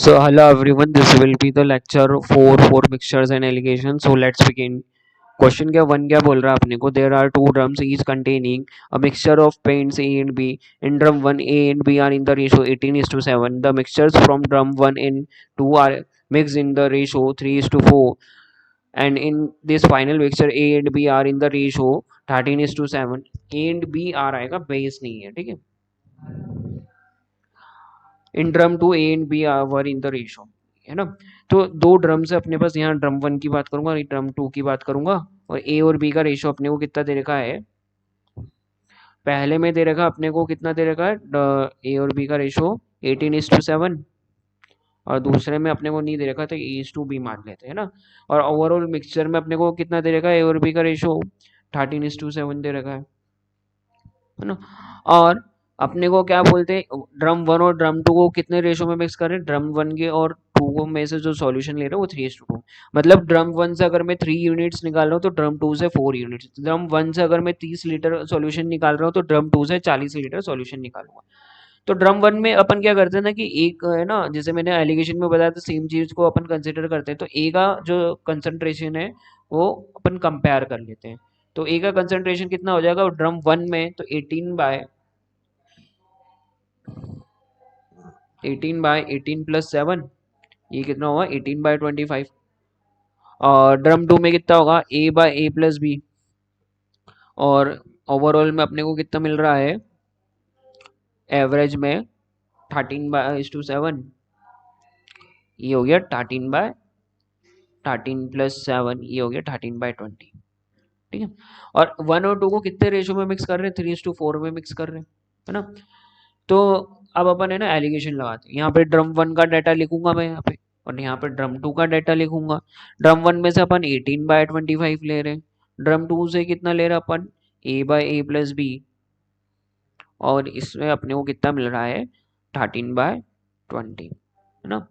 So hello everyone, this will be the lecture 4 for mixtures and allegations. So let's begin. Question क्या one क्या बोल रहा है अपने को there are two drums each containing a mixture of paints A and B. In drum 1 A and B are in the ratio 18:7. The mixtures from drum 1 and 2 are mixed in the ratio 3:4, and in this final mixture A and B are in the ratio 13:7. A and B आ आएगा base नहीं है, ठीक है. In drum two A and B our in the ratio, है ना. तो दो drum से अपने पास यहाँ ड्रम वन की बात करूंगा और ड्रम टू की बात करूंगा. और ए और बी का रेशो अपने को कितना दे रखा है. पहले में दे रखा अपने को कितना दे रखा है ए और बी का रेशो 18:7. और दूसरे में अपने को नहीं दे रखा तो ए टू बी मान लेते हैं ना. और ओवरऑल मिक्सचर में अपने को कितना दे रखा है ए और बी का रेशो 13:7 दे रखा है ना. और अपने को क्या बोलते हैं ड्रम वन और ड्रम टू को कितने रेशो में मिक्स करें. ड्रम वन के और टू को में से जो सॉल्यूशन ले रहे हैं वो 3:2. मतलब ड्रम वन से अगर मैं 3 यूनिट्स निकाल रहा हूँ तो ड्रम टू से 4 यूनिट्स. ड्रम वन से अगर मैं 30 लीटर सॉल्यूशन निकाल रहा हूँ तो ड्रम टू से 40 लीटर सॉल्यूशन निकालूंगा. तो ड्रम वन में अपन क्या करते हैं ना कि एक है ना, जैसे मैंने एलिगेशन में बताया था सेम चीज को अपन कंसिडर करते हैं. तो ए का जो कंसंट्रेशन है वो अपन कंपेयर कर लेते हैं. तो ए का कंसंट्रेशन कितना हो जाएगा ड्रम वन में, तो 18/18 + 7, ये कितना होगा 18/25. और ड्रम टू में कितना होगा A/A+B. और ओवरऑल में अपने को कितना मिल रहा है एवरेज में 13/7. ये हो गया 13/13 + 7, ये हो गया 13/20, ठीक है. और वन और टू को कितने रेशो में मिक्स कर रहे हैं 3:4 में मिक्स कर रहे हैं, है ना. तो अब अपन है ना एलिगेशन लगाते हैं. यहाँ पे ड्रम वन का डाटा लिखूंगा मैं यहाँ पे, और यहाँ पे ड्रम टू का डाटा लिखूंगा. ड्रम वन में से अपन 18/25 ले रहे हैं. ड्रम टू से कितना ले रहे हैं अपन A/A+B. और इसमें अपने को कितना मिल रहा है 13/20, है ना.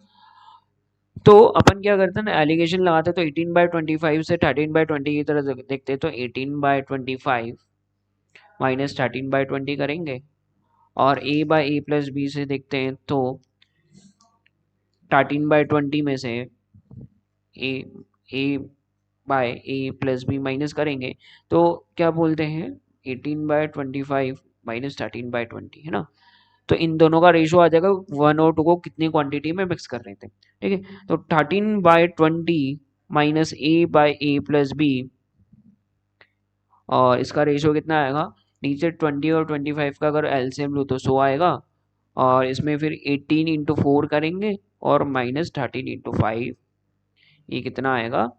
तो अपन क्या करते हैं ना एलिगेशन लगाते हैं. तो 18/25 से 13/20 की तरह देखते हैं. तो 18/25 माइनस 13/20 करेंगे. और A/A+B से देखते हैं तो 13/20 में से ए A/A+B माइनस करेंगे. तो क्या बोलते हैं 18/25 माइनस 13/20, है ना. तो इन दोनों का रेशो आ जाएगा वन और टू को कितनी क्वांटिटी में मिक्स कर रहे थे, ठीक है. तो 13/20 माइनस A/A+B, और इसका रेशो कितना आएगा नीचे 20 और 25 का अगर एलसीएम लूँ तो 100 आएगा. और इसमें फिर 18 × 4 करेंगे और माइनस 13 × 5, ये कितना आएगा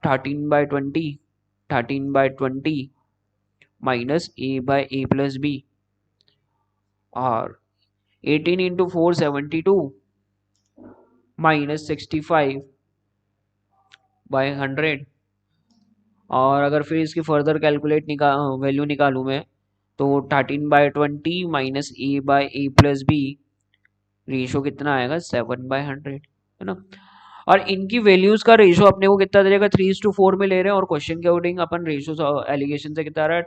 13/20. 13/20 माइनस A/A+B. और 18 × 4 72 माइनस 65/100. और अगर फिर इसकी फर्दर कैलकुलेट वैल्यू निकालूं मैं तो 13/20 माइनस A/A+B रेशो कितना आएगा 7/100, है ना. और इनकी वैल्यूज का रेशो अपने को कितना दे देगा 3:4 में ले रहे हैं. और क्वेश्चन के अकॉर्डिंग अपन रेशो एलिगेशन से कितना आ रहा है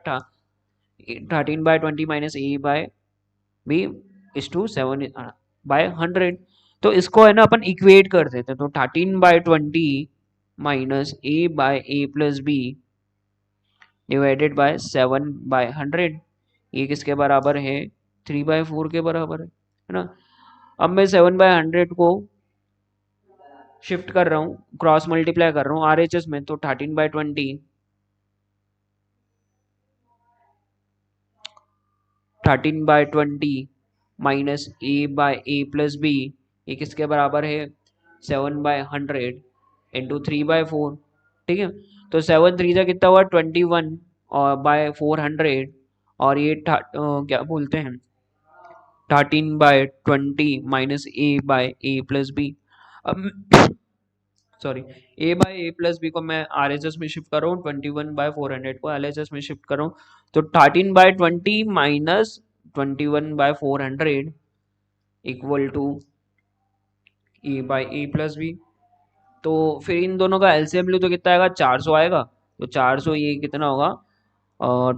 13/20 माइनस A/B = 7/100. तो इसको है ना अपन इक्वेट कर देते हैं. तो 13/20 माइनस A/A+B डिवाइडेड बाय 7/100, ये किसके बराबर है 3/4 के बराबर है ना. अब मैं 7/100 को शिफ्ट कर रहा हूँ, क्रॉस मल्टीप्लाई कर रहा हूँ RHS में. तो 13/20 माइनस A/A+B, ये किसके बराबर है 7/100 इंटू 3/4, ठीक है. तो 7 3 जा कितना हुआ 21 और बाय 400. और ये क्या बोलते हैं 13/20 माइनस A/A+B. अब सॉरी A/A+B को मैं RHS में शिफ्ट कर रहा हूँ, 21/400 को LHS में शिफ्ट कर रहा हूँ. तो 13/20 माइनस 21/400 इक्वल टू A/A+B. तो फिर इन दोनों का एलसीएम लूँ तो कितना आएगा 400 आएगा. तो 400 ये कितना होगा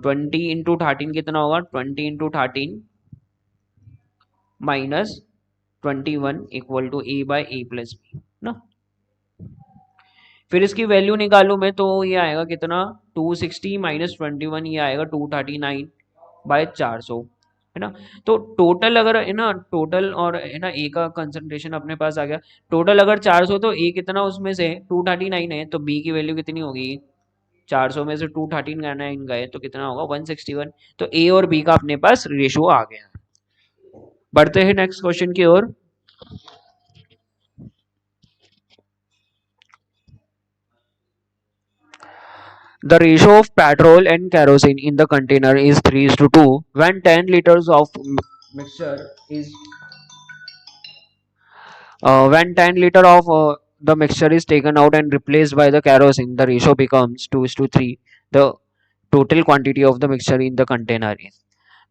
20 × 13 कितना होगा 20 × 13 minus 21 equal to a by a plus b ना। फिर इसकी वैल्यू निकालू मैं तो ये आएगा कितना, 260 माइनस 21, ये आएगा 239 बाय 400 है ना। तो टोटल अगर है ना, टोटल और है ना ए का कंसंट्रेशन अपने पास आ गया। टोटल अगर 400 तो ए कितना उसमें से 239 है, तो बी की वैल्यू कितनी होगी, 400 में से 239 गए तो कितना होगा 161। तो ए और बी का अपने पास रेशो आ गया। बढ़ते हैं नेक्स्ट क्वेश्चन की ओर। The ratio of petrol and kerosene in the container is 3:2 when 10 liters of mixture is when 10 liter of the mixture is taken out and replaced by the kerosene, the ratio becomes 2:3. The total quantity of the mixture in the container is,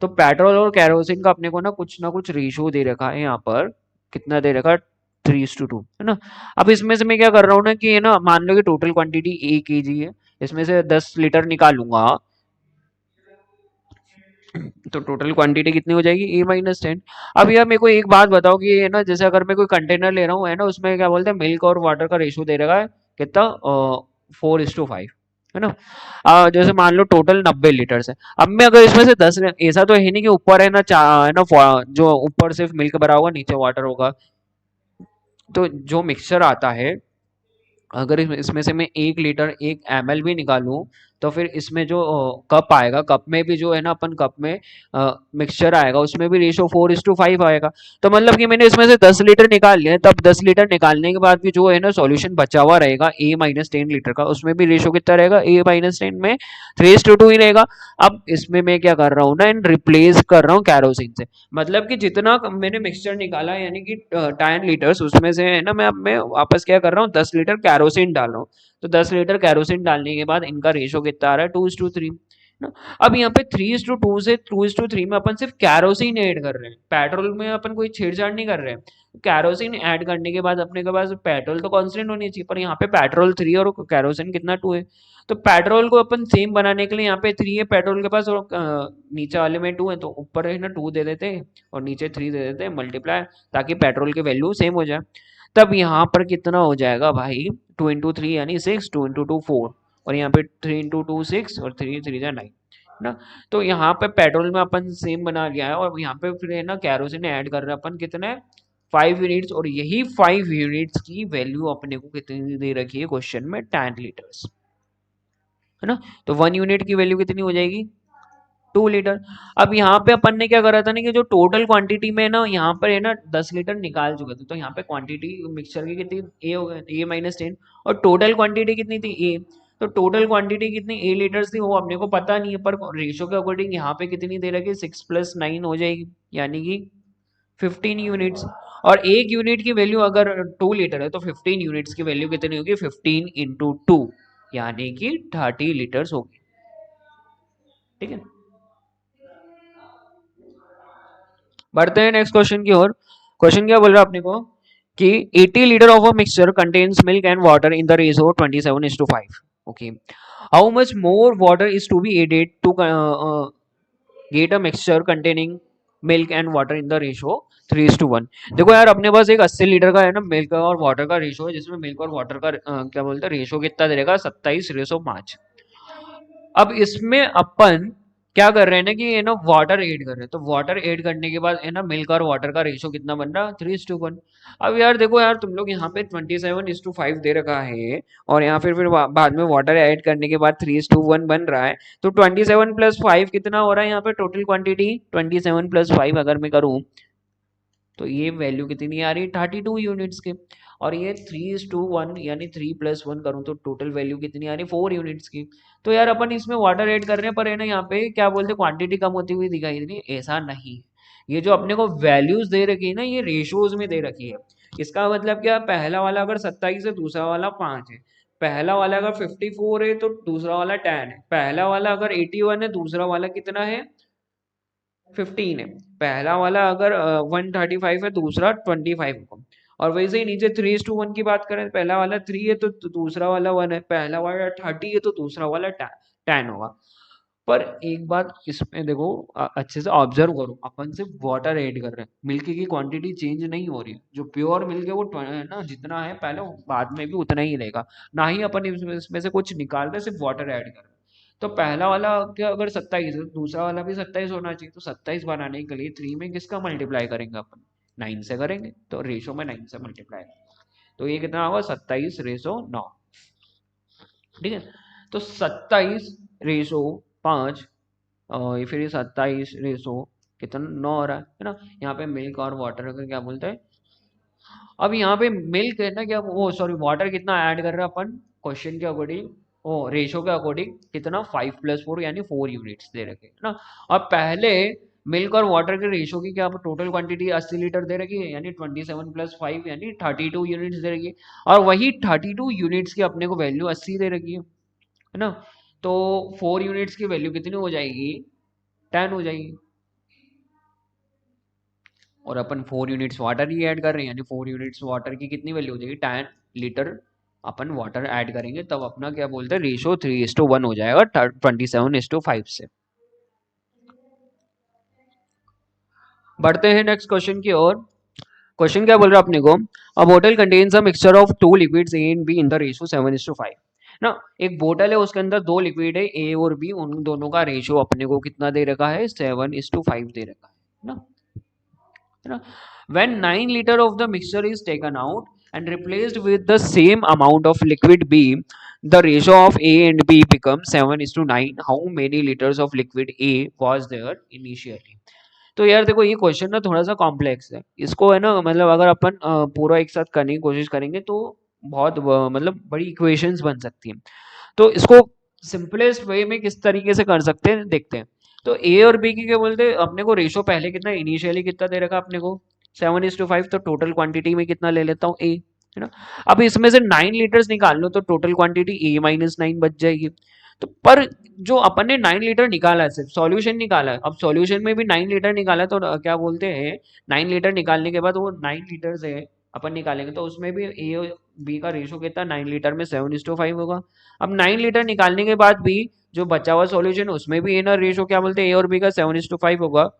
तो petrol और kerosene का अपने को ना कुछ ratio दे रखा है यहाँ पर। कितना दे रखा है, 3:2 है ना। अब इसमें से मैं क्या कर रहा हूँ ना कि है ना, मान लो कि टोटल क्वांटिटी 1 kg है, इसमें से 10 लीटर निकालूंगा तो टोटल क्वांटिटी कितनी हो जाएगी, A-10। अब यार मेरे को एक बात बताओ कि है ना, जैसे अगर मैं कोई कंटेनर ले रहा हूँ है ना, उसमें क्या बोलते हैं मिल्क और वाटर का रेशियो दे रखा है कितना, 4:5 है ना। जैसे मान लो टोटल 90 लीटर है। अब मैं अगर इसमें से 10, ऐसा तो है नहीं कि ऊपर है ना है ना जो ऊपर सिर्फ मिल्क भरा होगा नीचे वाटर होगा। तो जो मिक्सचर आता है, अगर इसमें से मैं 1 लीटर 1 ml भी निकालूं, तो फिर इसमें जो कप आएगा, कप में भी जो है ना अपन कप में मिक्सचर आएगा, उसमें भी रेशो 4:5 आएगा। तो मतलब कि मैंने इसमें से 10 लीटर निकाल लिया, तब 10 लीटर निकालने के बाद भी जो है ना सॉल्यूशन बचा हुआ रहेगा A-10 लीटर का, उसमें भी रेशो कितना रहेगा, A-10 में 3:2 ही रहेगा। अब इसमें मैं क्या कर रहा हूँ ना, रिप्लेस कर रहा हूँ कैरोसिन से। मतलब कि जितना मैंने मिक्सचर निकाला यानी कि 10 लीटर्स, उसमें से है ना मैं वापस क्या कर रहा हूँ, 10 लीटर कैरोसिन डाल रहा हूँ। तो 10 लीटर कैरोसिन डालने के बाद इनका रेशो कितना आ रहा है, 2:3 ना। अब यहाँ पे 3:2 से 2:3 में अपन सिर्फ कैरोसिन ऐड कर रहे हैं, पेट्रोल में अपन कोई छेड़छाड़ नहीं कर रहे हैं। कैरोसिन ऐड करने के बाद अपने के पास पेट्रोल तो कांस्टेंट होनी चाहिए, पर यहाँ पे पेट्रोल 3 और कैरोसिन कितना 2 है। तो पेट्रोल को अपन सेम बनाने के लिए यहाँ पे 3 है पेट्रोल के पास, और नीचे वाले में 2 है, तो ऊपर है ना 2 दे देते हैं और नीचे 3 दे देते हैं मल्टीप्लाई, ताकि पेट्रोल की वैल्यू सेम हो जाए। तब यहाँ पर कितना हो जाएगा भाई, 2 × 3 यानी 6, 2 × 2 4, और यहाँ पे 3 × 2 6 और 3 × 3 9 ना। तो यहाँ पे पेट्रोल में अपन सेम बना लिया है, और यहाँ पे फिर है ना कैरोसिन ऐड कर रहे हैं अपन कितने, 5 यूनिट्स, और यही 5 यूनिट्स की वैल्यू अपने को कितनी दे रखी है क्वेश्चन में, 10 लीटर्स है ना। तो 1 यूनिट की वैल्यू कितनी हो जाएगी, 2 लीटर। अब यहाँ पे अपन ने क्या करा था ना कि जो टोटल क्वांटिटी में ना, यहाँ पर है ना 10 लीटर निकाल चुके थे, तो यहाँ पे क्वांटिटी मिक्सचर की कितनी, ए हो गया A-10, और टोटल क्वांटिटी कितनी थी, ए। तो टोटल क्वांटिटी कितनी A लीटर्स थी वो अपने को पता नहीं है, पर रेशो के अकॉर्डिंग यहाँ पे कितनी दे रखी है, 6 + 9 हो जाएगी, यानी कि 15 यूनिट्स। और 1 यूनिट की वैल्यू अगर 2 लीटर है, तो 15 यूनिट्स की वैल्यू कितनी होगी, 15 × 2 यानी कि 30 लीटर्स होगी। ठीक है, बढ़ते हैं नेक्स्ट क्वेश्चन की ओर। क्वेश्चन क्या बोल रहा है अपने को कि 80 litre of a mixture contains milk and water in the ratio 27:5। Okay, how much more water is to be added to get a mixture containing milk and water in the ratio 3:1। देखो यार अपने पास एक 80 litre का है ना milk और water का ratio है, जिसमें मिल्क और वाटर का क्या बोलते हैं रेशियो कितना दे देगा, 27:5। अब इसमें अपन क्या कर रहे हैं ना कि ये ना वाटर ऐड कर रहे हैं, तो वाटर ऐड करने के बाद है ना मिल्क और वाटर का रेशो कितना बन रहा, 3:1। अब यार देखो यार तुम लोग यहाँ पे 27:5 दे रखा है, और यहाँ फिर बाद में वाटर ऐड करने के बाद 3:1 बन रहा है। तो 27 + 5 कितना हो रहा है यहाँ पे टोटल क्वांटिटी, 27 + 5 अगर मैं करूँ तो ये वैल्यू कितनी आ रही है, 32 यूनिट्स के। और ये 3:1 यानी 3 + 1 करूँ तो टोटल वैल्यू कितनी आ रही है, 4 यूनिट्स की। तो यार अपन इसमें वाटर ऐड कर रहे हैं, पर है ना यहाँ पे क्या बोलते हैं क्वांटिटी कम होती हुई दिखाई दे रही है, ऐसा नहीं। ये जो अपने को वैल्यूज दे रखी है ना, ये रेशोज में दे रखी है। इसका मतलब क्या, पहला वाला अगर 27 है, दूसरा वाला 5 है। पहला वाला अगर 54 है तो दूसरा वाला 10 है। पहला वाला अगर 81 है, दूसरा वाला कितना है, 15 है। पहला वाला अगर 135 है, दूसरा 25 को। और वैसे ही नीचे 3:1 की बात करें, पहला वाला 3 है तो दूसरा वाला 1 है, पहला वाला 30 है तो दूसरा वाला 10 होगा। पर एक बात इसमें देखो, अच्छे से ऑब्जर्व करो, अपन सिर्फ वाटर ऐड कर रहे हैं, मिल्क की क्वांटिटी चेंज नहीं हो रही है। जो प्योर मिल्क है वो है ना, जितना है पहले वो बाद में भी उतना ही रहेगा। ना ही अपन इसमें से कुछ निकाल रहे हैं, सिर्फ वाटर ऐड कर रहे हैं। तो पहला वाला क्या, अगर 27 है तो दूसरा वाला भी 27 होना चाहिए। तो 27 बनाने के लिए 3 में किसका मल्टीप्लाई करेंगे अपन, 9 से करेंगे। तो रेशो में 9 से मल्टीप्लाई, तो ये कितना होगा, 27:9। ठीक है, तो 27:5, और फिर ये 27 कितना 9 हो रहा है ना। यहाँ पे मिल्क और वाटर का क्या बोलते हैं, अब यहाँ पे मिल्क है ना, क्या वो सॉरी वाटर कितना ऐड कर रहा है अपन क्वेश्चन के अकॉर्डिंग, ओ रेशो के अकॉर्डिंग कितना, 5+4 यानी 4 यूनिट्स दे रखे है ना। अब पहले मिल्क और वाटर के रेशो की क्या टोटल क्वांटिटी 80 लीटर दे रखी है, यानी 27+5 यानी 32 यूनिट्स दे रखी है। और वही 32 यूनिट्स की अपने को वैल्यू 80 दे रखी है ना। तो 4 यूनिट्स की वैल्यू कितनी हो जाएगी, 10 हो जाएगी। और अपन 4 यूनिट्स वाटर ही ऐड कर रहे हैं, यानी 4 यूनिट्स वाटर की कितनी वैल्यू हो जाएगी, 10 लीटर अपन वाटर ऐड करेंगे, तब अपना क्या बोलते हैं रेशो 3:1 हो जाएगा 27:5 से। बढ़ते हैं नेक्स्ट क्वेश्चन की ओर। क्वेश्चन क्या बोल रहा है अपने को, अ बोतल contains a mixture of two liquids A and be in the ratio 7:5 ना। एक बोतल है, उसके अंदर दो लिक्विड है ए और बी, उन दोनों का रेशो अपने को कितना दे रखा है, 7:5 दे रखा है ना। है ना, when 9 liter of the mixture is taken out and replaced with the same amount of liquid B, the ratio of A and B becomes 7:9. How many liters of liquid A was there initially? तो यार देखो, ये question ना थोड़ा सा complex है। इसको है ना, मतलब अगर अपन पूरा एक साथ करने की कोशिश करेंगे तो बहुत मतलब बड़ी इक्वेशंस बन सकती हैं। तो इसको सिंपलेस्ट वे में किस तरीके से कर सकते हैं देखते हैं। तो ए और बी की क्या बोलते हैं अपने को, रेशो पहले कितना इनिशियली कितना दे रखा अपने को, 7:5। तो टोटल क्वांटिटी में कितना ले लेता हूँ, ए है ना। अब इसमें से 9 लीटर्स निकाल लो तो टोटल क्वांटिटी A-9 बच जाएगी। तो पर जो अपन ने 9 लीटर निकाला है, सिर्फ सॉल्यूशन निकाला है, अब सॉल्यूशन में भी 9 लीटर निकाला है, तो क्या बोलते हैं 9 लीटर निकालने के बाद वो 9 लीटर्स है अपन निकालेंगे, तो उसमें भी ए और बी का रेशो कितना, 9 लीटर में 7:5 होगा। अब 9 लीटर निकालने के बाद भी जो बचा हुआ सॉल्यूशन, उसमें भी ए ना रेशो क्या बोलते हैं ए और बी का 7:5 होगा,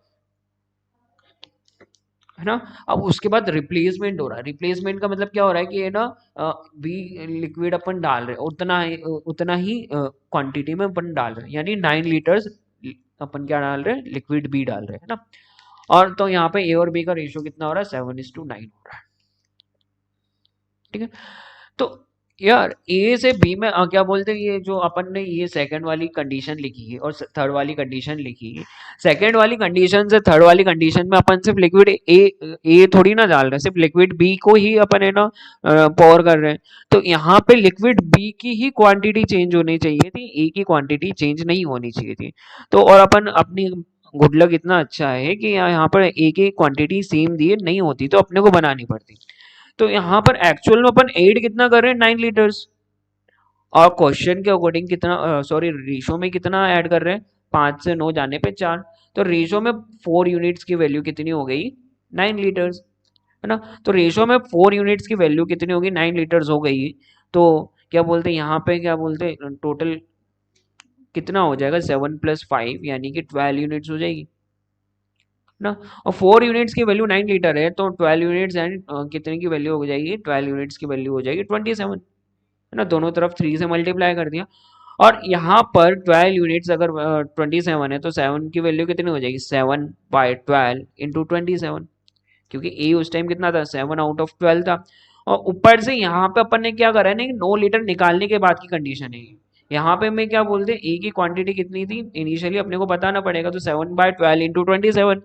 है ना। अब उसके बाद रिप्लेसमेंट हो रहा है। रिप्लेसमेंट का मतलब क्या हो रहा है कि ये ना बी लिक्विड अपन डाल रहे हैं, उतना ही क्वांटिटी में अपन डाल रहे हैं, यानी 9 लीटर्स अपन क्या डाल रहे हैं, लिक्विड बी डाल रहे हैं ना। और तो यहाँ पे ए और बी का रेशियो कितना हो रहा है, 7:9 हो रहा है। ठीक है, तो यार ए से बी में क्या बोलते हैं, ये जो अपन ने ये सेकंड वाली कंडीशन लिखी है और थर्ड वाली कंडीशन लिखी है, सेकंड वाली कंडीशन से थर्ड वाली कंडीशन में अपन सिर्फ लिक्विड ए थोड़ी ना डाल रहे हैं, सिर्फ लिक्विड बी को ही अपन है ना पॉर कर रहे हैं। तो यहाँ पे लिक्विड बी की ही क्वांटिटी चेंज होनी चाहिए थी, ए की क्वांटिटी चेंज नहीं होनी चाहिए थी। तो और अपन अपनी गुड लक इतना अच्छा है कि यहाँ पर ए की क्वांटिटी सेम दी नहीं होती तो अपने को बनानी पड़ती। तो यहाँ पर एक्चुअल में अपन एड कितना कर रहे हैं, 9 लीटर्स, और क्वेश्चन के अकॉर्डिंग कितना, सॉरी रेशो में कितना ऐड कर रहे हैं, 5 से 9 जाने पे 4। तो रेशो में 4 यूनिट्स की वैल्यू कितनी हो गई, 9 लीटर्स, है ना। तो रेशो में 4 यूनिट्स की वैल्यू कितनी होगी, 9 लीटर्स हो गई। तो क्या बोलते हैं यहाँ पे, क्या बोलते हैं टोटल कितना हो जाएगा, 7+5 यानी कि 12 यूनिट्स हो जाएगी ना। और 4 यूनिट्स की वैल्यू 9 लीटर है, तो 12 यूनिट्स एंड कितने की वैल्यू हो जाएगी, 12 यूनिट्स की वैल्यू हो जाएगी 27, है ना। दोनों तरफ 3 से मल्टीप्लाई कर दिया। और यहाँ पर 12 यूनिट्स अगर 27 है तो 7 की वैल्यू कितनी हो जाएगी, 7/12 × 27, क्योंकि ए उस टाइम कितना था, 7/12 था। और ऊपर से यहाँ पे अपन ने क्या करा है ना, 9 लीटर निकालने के बाद की कंडीशन है ये। यहाँ पे मैं क्या बोलते हैं ए की क्वांटिटी कितनी थी इनिशियली अपने को बताना पड़ेगा, तो 7/12 × 27।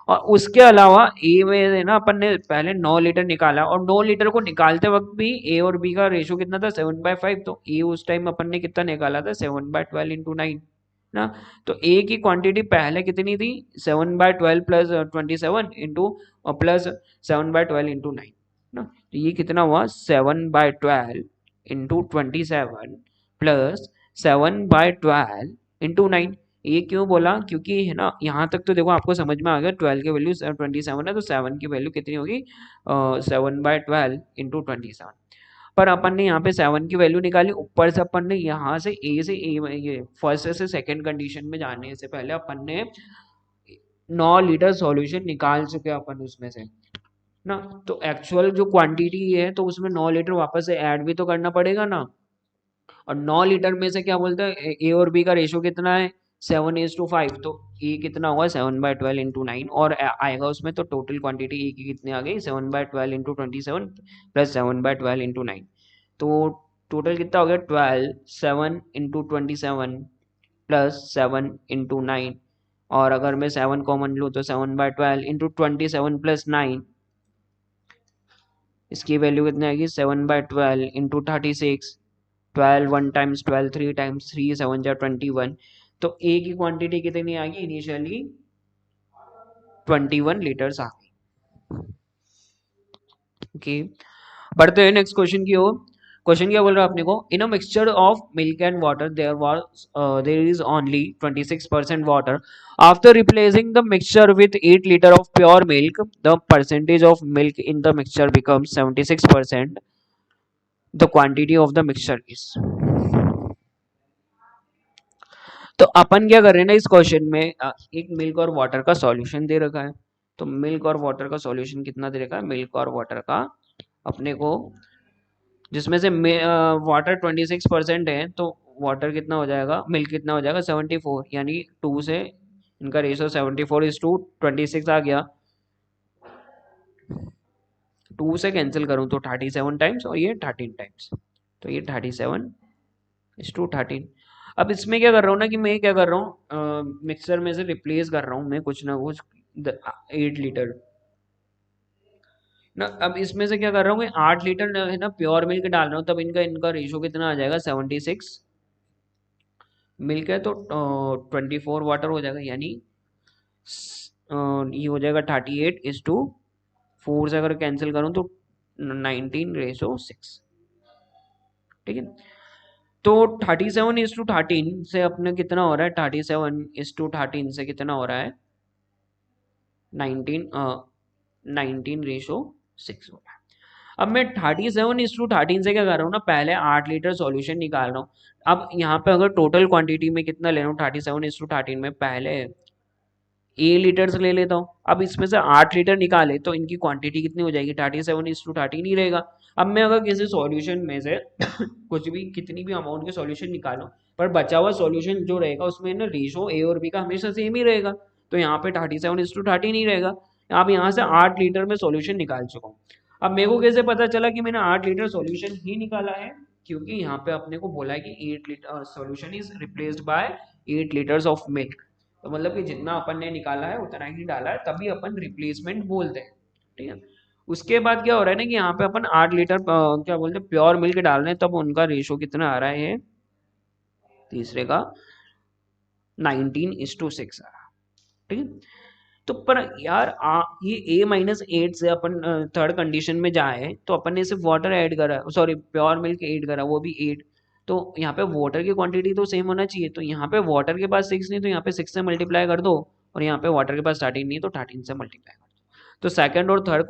और उसके अलावा ए में है ना अपन ने पहले 9 लीटर निकाला, और 9 लीटर को निकालते वक्त भी ए और बी का रेशो कितना था, 7/5। तो ए उस टाइम अपन ने कितना निकाला था, 7/12 × 9 ना। तो ए की क्वांटिटी पहले कितनी थी, 7/12 + 27 इंटू प्लस 7/12 × 9 ना। तो ये कितना हुआ, 7/12 × 27 प्लस 7/12 × 9। ये क्यों बोला, क्योंकि है ना यहाँ तक तो देखो आपको समझ में आ गया, 12 की वैल्यू 27 है, तो 7 की वैल्यू कितनी होगी, 7/12 × 27। पर अपन ने यहाँ पे 7 की वैल्यू निकाली, ऊपर से अपन ने यहाँ से ए से ए, ये फर्स्ट से सेकंड कंडीशन में जाने से पहले अपन ने 9 लीटर सॉल्यूशन निकाल चुके अपन उसमें से ना। तो एक्चुअल जो क्वांटिटी है तो उसमें 9 लीटर वापस से ऐड भी तो करना पड़ेगा ना। और 9 लीटर में से क्या बोलते हैं, ए और बी का रेशो कितना है, 7:5। तो ए कितना होगा, 7/12 × 9, और आएगा उसमें तो टोटल क्वांटिटी ए की कितनी आ गई, 7/12 × 27 + 7/12 × 9। तो टोटल कितना हो गया, 12, 7 × 27 + 7 × 9। और अगर मैं 7 कॉमन लूँ तो 7/12 × 27 + 9, इसकी वैल्यू कितनी आएगी, 7/12 × 36। 12 1 टाइम्स 12 3 टाइम्स 3 7 जा 21। तो ए की क्वांटिटी कितनी आ गई, इनिशियली 21 लीटर्स आ गई। ओके, बढ़ते हैं नेक्स्ट क्वेश्चन की ओर। क्वेश्चन क्या बोल रहा है अपने को, in a mixture of milk and water there is only 26% water. After replacing the mixture with 8 litre of pure milk, the percentage of milk in the mixture becomes 76%। The quantity of the mixture is. तो अपन क्या कर रहे हैं ना, इस question में एक मिल्क और वाटर का सॉल्यूशन दे रखा है। तो मिल्क और वाटर का सॉल्यूशन कितना दे रखा है, मिल्क और वाटर का अपने को, जिसमें से वाटर 26% है, तो वाटर कितना हो जाएगा, मिल्क कितना हो जाएगा 74, यानी 2 से इनका रेशो 74:26 आ गया। 2 से कैंसिल करूं तो 37 टाइम्स और ये 13 टाइम्स, तो ये 37:13। अब इसमें क्या कर रहा हूँ ना कि मैं क्या कर रहा हूँ, मिक्सर में से रिप्लेस कर रहा हूँ मैं कुछ ना कुछ 8 लीटर ना। अब इसमें से क्या कर रहा हूँ, 8 लीटर है ना प्योर मिल्क डाल रहा हूँ, तब इनका इनका रेशो कितना आ जाएगा, 76 मिल्क है तो 24 वाटर हो जाएगा, यानी ये हो जाएगा 38:4 से अगर कैंसिल करूँ तो 19:6। ठीक है, तो 37:13 से अपने कितना हो रहा है, 37:13 से कितना हो रहा है, 19:6 हो रहा है। अब मैं 37:13 से क्या कर रहा हूँ ना, पहले 8 लीटर सॉल्यूशन निकाल रहा हूँ। अब यहाँ पे अगर टोटल क्वांटिटी में कितना ले रहा हूँ, 37:13 में पहले ए लीटर्स ले लेता हूँ। अब इसमें से 8 लीटर निकाले तो इनकी क्वांटिटी कितनी हो जाएगी, 37:13 ही रहेगा। अब मैं अगर किसी सॉल्यूशन में से कुछ भी कितनी भी अमाउंट के सॉल्यूशन निकालूं, पर बचा हुआ सॉल्यूशन जो रहेगा उसमें ना रेशो ए और बी का हमेशा सेम ही रहेगा, तो यहाँ पे 37:13 ही रहेगा। अब यहाँ से 8 लीटर में सॉल्यूशन निकाल चुका हूँ। अब मेरे को कैसे पता चला कि मैंने 8 लीटर सॉल्यूशन ही निकाला है, क्योंकि यहाँ पे अपने को बोला है कि 8 litre solution is replaced by 8 litres of milk. तो मतलब कि जितना अपन ने निकाला है उतना ही डाला है, तभी अपन रिप्लेसमेंट बोलते हैं। ठीक है, उसके बाद क्या हो रहा है ना कि यहाँ पे अपन 8 लीटर क्या बोलते हैं प्योर मिल्क डाल रहे हैं, तब उनका रेशो कितना आ रहा है, तीसरे का 19:6 आ रहा है। ठीक है, तो पर यार ये A-8 से अपन थर्ड कंडीशन में जाए तो अपन ने सिर्फ वाटर ऐड करा, सॉरी प्योर मिल्क ऐड करा, वो भी 8। तो यहाँ पे वाटर की क्वांटिटी तो सेम होना चाहिए, तो यहाँ पे वाटर के पास 6 नहीं, तो यहाँ पे 6 से मल्टीप्लाई कर दो, और यहाँ पे वाटर के पास 13 नहीं है तो 13 से मल्टीप्लाई कर दो। तो सेकंड और थर्ड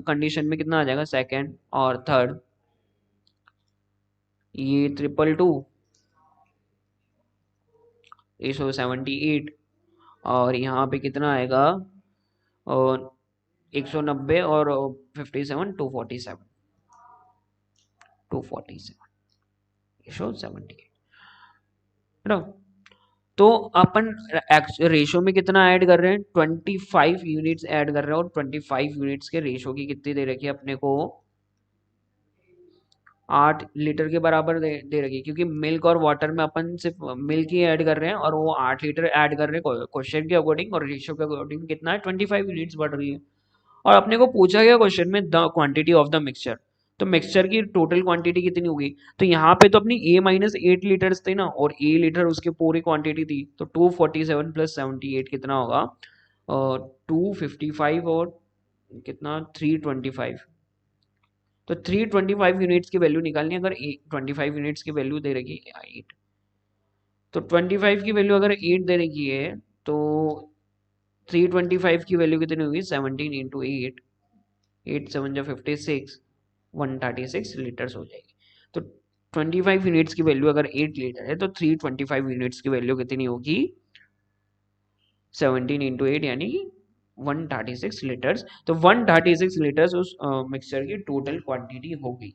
कंडीशन में कितना आ जाएगा, सेकंड और थर्ड ये 222 178, और यहाँ पे कितना आएगा, और 190 और 57 247 78 है ना। तो अपन रेशो में कितना ऐड कर रहे हैं, 25 यूनिट्स ऐड कर रहे हैं, और 25 यूनिट्स के रेशो की कितनी दे रखी है अपने को, 8 लीटर के बराबर दे रखी है, क्योंकि मिल्क और वाटर में अपन सिर्फ मिल्क ही ऐड कर रहे हैं और वो 8 लीटर ऐड कर रहे हैं क्वेश्चन के अकॉर्डिंग, और रेशियो के अकॉर्डिंग कितना है, 25 यूनिट्स बढ़ रही है। और अपने को पूछा गया क्वेश्चन में the quantity of the mixture, तो मिक्सचर की टोटल क्वांटिटी कितनी होगी, तो यहाँ पे तो अपनी A-8 लीटर्स थे ना, और ए लीटर उसकी पूरी क्वांटिटी थी, तो 247 + 78 कितना होगा, 255 और कितना 325। तो 325 यूनिट्स की वैल्यू निकालनी है, अगर 25 यूनिट्स की वैल्यू दे रखी है 8, तो 25 की वैल्यू अगर 8 दे रखी है तो 325 की वैल्यू कितनी होगी, 17 × 8, 8 7 56, 136 लीटर्स हो जाएगी। तो 25 यूनिट्स की वैल्यू अगर 8 लीटर है तो 325 यूनिट्स की वैल्यू कितनी होगी? 17 इंटू 8 यानी 136 लीटर्स। तो 136 लीटर्स उस मिक्सचर की टोटल क्वांटिटी होगी।